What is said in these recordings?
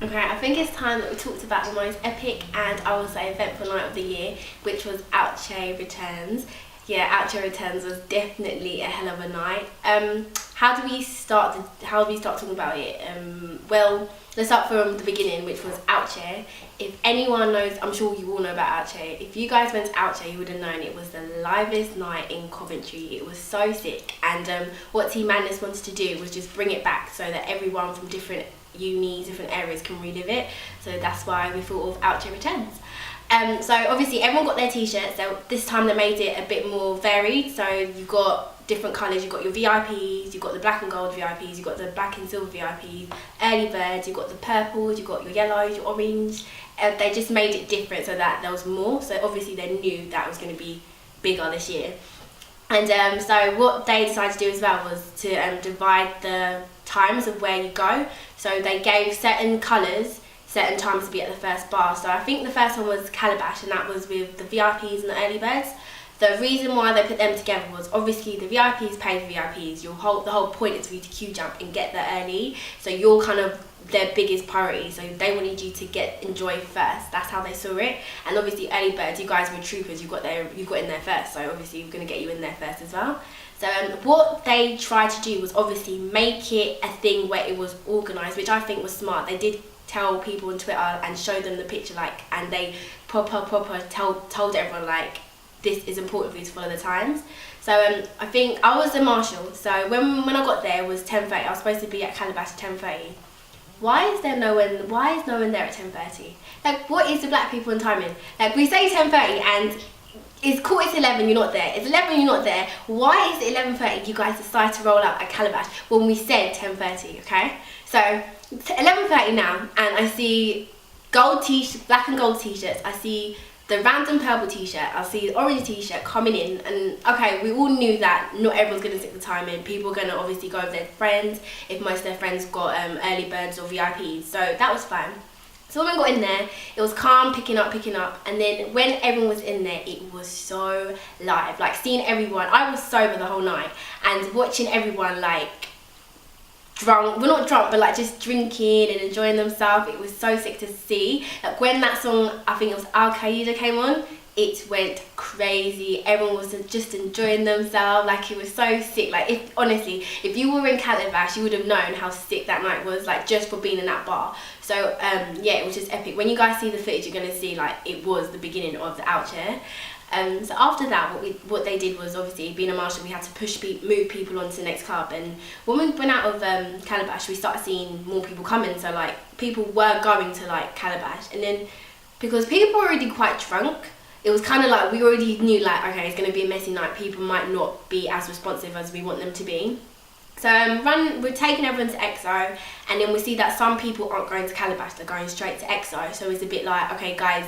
Okay, I think it's time that we talked about the most epic and I would say eventful night of the year, which was Outeach Returns. Yeah, Outeach Returns was definitely a hell of a night. How do we start talking about it? Well, let's start from the beginning, which was Outeach. If anyone knows, I'm sure you all know about Outeach. If you guys went to Outeach, you would have known it was the livest night in Coventry. It was so sick, and what Team Madness wanted to do was just bring it back so that everyone from different unis, different areas can relive it. So that's why we thought of Outeach Returns. So obviously everyone got their t-shirts. So this time they made it a bit more varied. So you've got different colours. You've got your VIPs, you've got the black and gold VIPs, you've got the black and silver VIPs, early birds, you've got the purples, you've got your yellows, your orange. They just made it different so that there was more. So obviously they knew that it was going to be bigger this year. And so what they decided to do as well was to divide the times of where you go. So they gave certain colours, certain times to be at the first bar. So I think the first one was Calabash, and that was with the VIPs and the early birds. The reason why they put them together was obviously the VIPs pay for VIPs. The whole point is for you to queue jump and get there early. So you're kind of their biggest priority. So they wanted you to enjoy first. That's how they saw it. And obviously early birds, you guys were troopers. You got in there first. So obviously we're going to get you in there first as well. So what they tried to do was obviously make it a thing where it was organised, which I think was smart. They did tell people on Twitter and show them the picture, and they proper told everyone this is important for you to follow the times. So I think I was the marshal. So when I got there it was 10:30. I was supposed to be at Calabash at 10:30. Why is no one there at 10:30? What is the black people in timing? We say 10:30 and it's 11, you're not there. It's 11, you're not there. Why is it 11:30 you guys decide to roll up at Calabash when we said 10:30, okay? So 11:30 now, and I see black and gold t-shirts. I see the random purple t-shirt. I see the orange t-shirt coming in, and okay, we all knew that not everyone's gonna stick the time in. People are gonna obviously go with their friends if most of their friends got early birds or VIPs. So that was fine. So when we got in there, it was calm, picking up, and then when everyone was in there, it was so live. Seeing everyone, I was sober the whole night, and watching everyone drunk, well not drunk, but just drinking and enjoying themselves. It was so sick to see. When that song, I think it was Al Qaeda, came on, it went crazy. Everyone was just enjoying themselves. It was so sick. If you were in Calabash, you would have known how sick that night was, just for being in that bar. So yeah, it was just epic. When you guys see the footage, you're gonna see it was the beginning of the Outeach. So after that, what they did was, obviously being a marshal, we had to move people on to the next club. And when we went out of Calabash, we started seeing more people coming. So people were going to Calabash, and then because people were already quite drunk, it was kind of we already knew okay, it's going to be a messy night. People might not be as responsive as we want them to be. So we're taking everyone to EXO, and then we see that some people aren't going to Calabash, they're going straight to EXO. So it's a bit okay guys,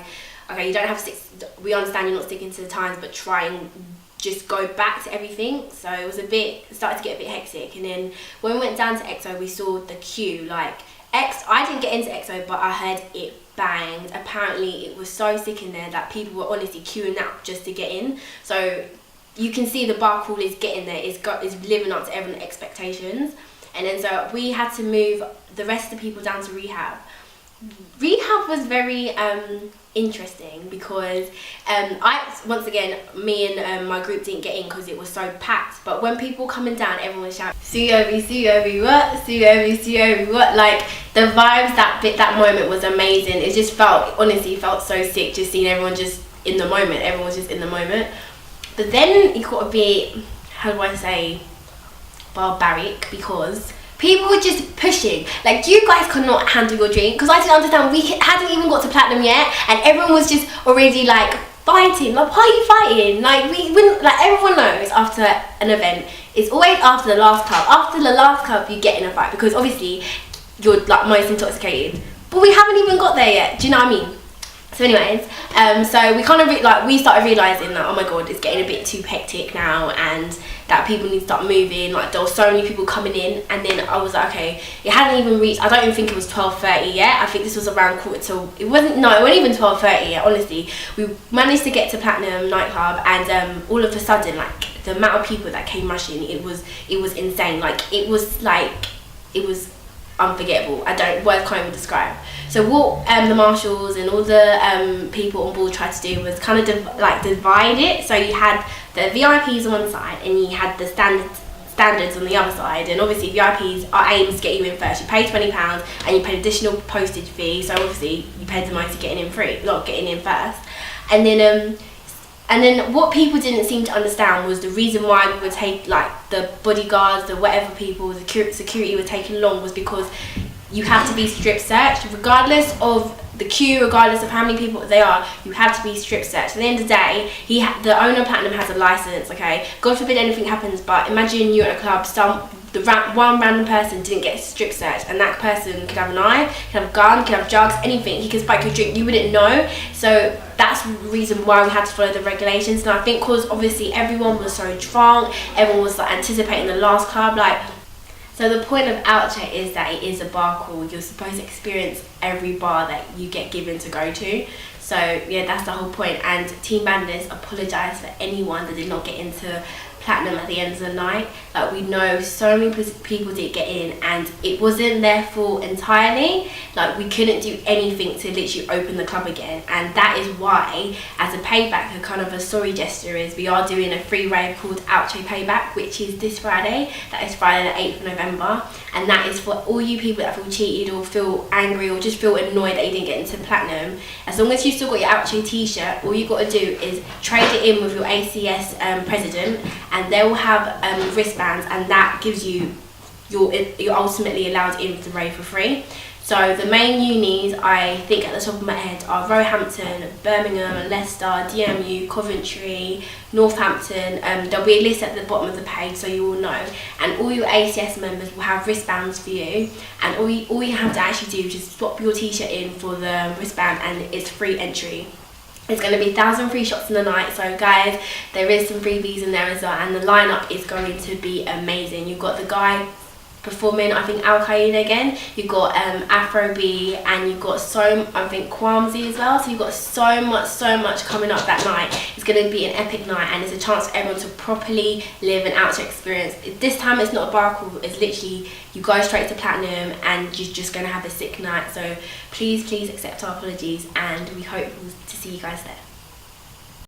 okay, you don't have to we understand you're not sticking to the times, but try and just go back to everything. So it was started to get a bit hectic. And then when we went down to EXO, we saw the queue. I didn't get into EXO, but I heard it banged. Apparently it was so sick in there that people were honestly queuing up just to get in. So you can see the bar crawl is getting there, is living up to everyone's expectations. And then so we had to move the rest of the people down to rehab. Rehab was very interesting because once again, me and my group didn't get in because it was so packed. But when people were coming down, everyone was shouting "Suyobi, what? Suyobi, what?" The vibes that moment was amazing. It just honestly felt so sick just seeing everyone just in the moment. Everyone was just in the moment. But then it got a bit, how do I say, barbaric, because people were just pushing. You guys could not handle your drink, because I didn't understand. We hadn't even got to platinum yet, and everyone was just already fighting. Why are you fighting? We wouldn't. Everyone knows after an event, it's always after the last club. After the last club, you get in a fight because obviously you're most intoxicated. But we haven't even got there yet. Do you know what I mean? So anyways, so we kind of we started realising that, oh my god, it's getting a bit too hectic now, and that people need to start moving. There were so many people coming in, and then I was okay, it hadn't even reached, I don't even think it was 12:30 yet. I think this was around it wasn't even 12:30 yet, honestly. We managed to get to Platinum nightclub, and all of a sudden, the amount of people that came rushing, it was insane. It was unforgettable. Words can't even describe. So what the marshals and all the people on board tried to do was kind of divide it. So you had the VIPs on one side and you had the standards on the other side, and obviously VIPs are aimed to get you in first. You pay £20 and you pay additional postage fee, so obviously you paid the most to getting in free, not getting in first. And then what people didn't seem to understand was the reason why we would take like the bodyguards, the whatever people, the security were taking long was because you have to be strip searched regardless of the queue, regardless of how many people there are. You have to be strip searched. At the end of the day, the owner of Platinum has a license. Okay, God forbid anything happens, but imagine you're at a club, one random person didn't get strip searched, and that person could have a knife, could have a gun, could have drugs, anything. He could spike your drink, you wouldn't know. So that's the reason why we had to follow the regulations. And I think because obviously everyone was so drunk, everyone was like anticipating the last club, like. So the point of Outeach is that it is a bar crawl. You're supposed to experience every bar that you get given to go to. So yeah, that's the whole point. And Team Bandits apologise for anyone that did not get into Platinum at the end of the night. Like, we know so many people did get in and it wasn't their fault entirely. Like, we couldn't do anything to literally open the club again, and that is why, as a payback, a kind of a sorry gesture, is we are doing a free rave called Outeach Payback, which is this Friday. That is Friday the 8th of November, and that is for all you people that feel cheated or feel angry or just feel annoyed that you didn't get into Platinum. As long as you still got your Outeach t-shirt, all you got to do is trade it in with your ACS president, and they will have wristbands, and that gives you you're ultimately allowed in the rave for free. So the main unis, I think at the top of my head, are Roehampton, Birmingham, Leicester, DMU, Coventry, Northampton. There'll be a list at the bottom of the page so you will know. And all your ACS members will have wristbands for you. And all you have to actually do is just swap your t-shirt in for the wristband, and it's free entry. It's going to be 1,000 free shots in the night, so guys, there is some freebies in there as well, and the lineup is going to be amazing. You've got the guy performing, I think, Al Qaeda again. You've got Afro B, and you've got I think Kwamzi as well. So you've got so much coming up that night. It's going to be an epic night, and it's a chance for everyone to properly live an Outeach experience. This time it's not a bar crawl, it's literally you go straight to Platinum and you're just going to have a sick night. So please accept our apologies, and we hope to see you guys there.